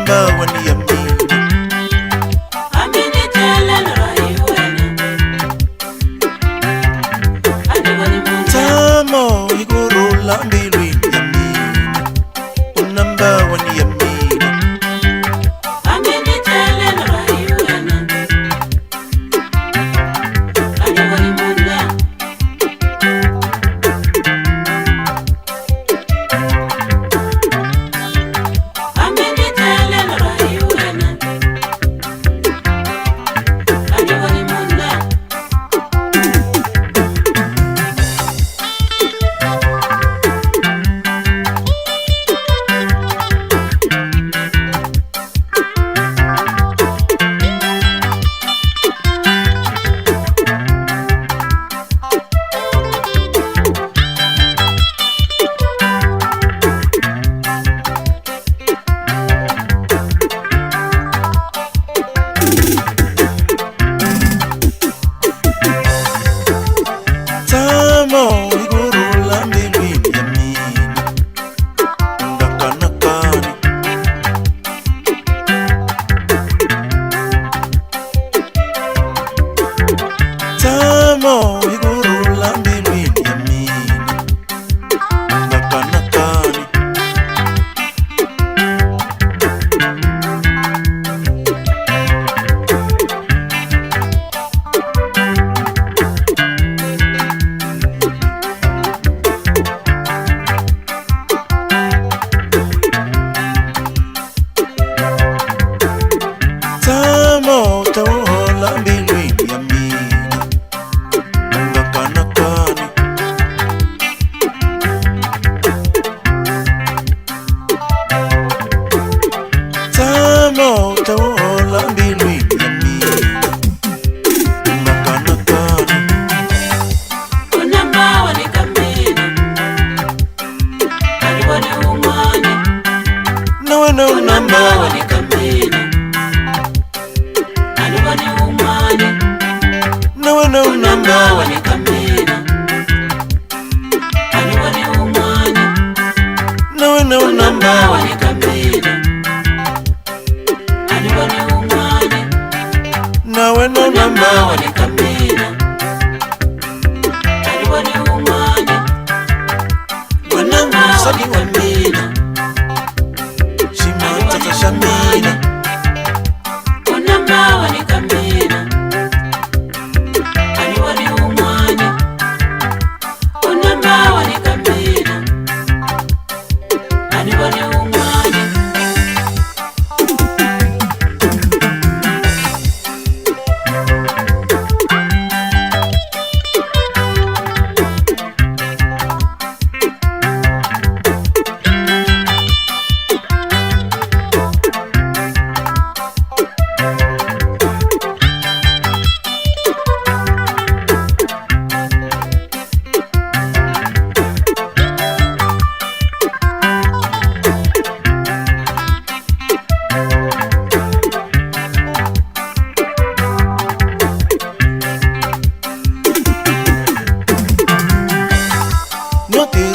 number one yummy. Tamo igoro lambi yummy. Number one yummy.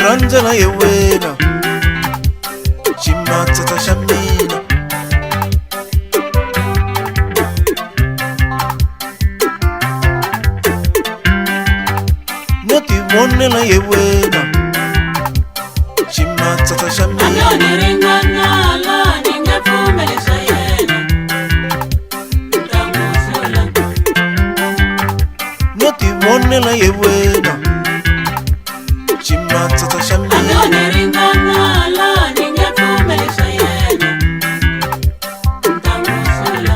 Ranjana yewena Chimatata shamina Noti monela yewena Chimatata shamina Anoni ringana la ninga fumeli sayena Ntamusula Noti monela yewena Chimatata shamina Anoni ringana la ninga fumeli sayena Ntamusula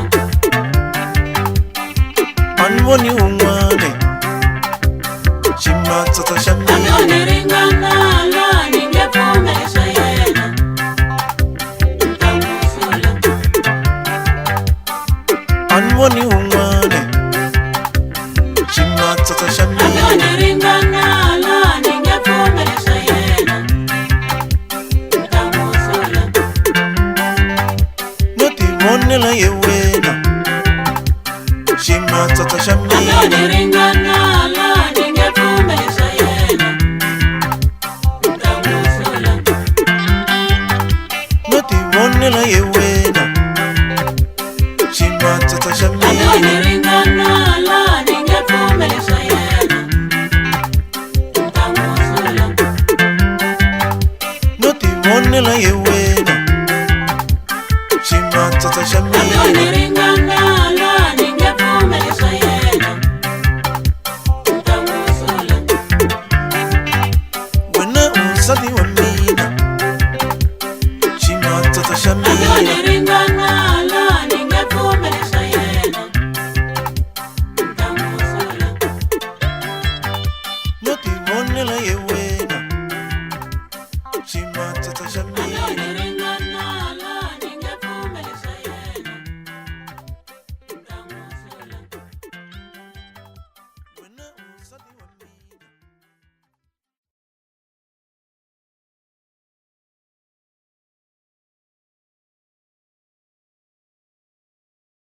Anwani umwane Chimatata shamina Anoni ringana la ninga fumeli sayena Ntamusula Anwani umwane Chimatata shamina Anoni ringana la ninga fumeli sayena Ntamusula Noti monela yewena Chimatata shamina Anoni ringana la ninga fumeli sayena Ntamusula Noti monela yewena Chimatata Shamira. Adoniringana la ningevumelesha yena. Ntamusula. Wena umsali wa mina. Chimatata Shamira. Adoniringana la ningevumelesha yena. Ntamusula. Noti monela yewena. Chimatata Shamira.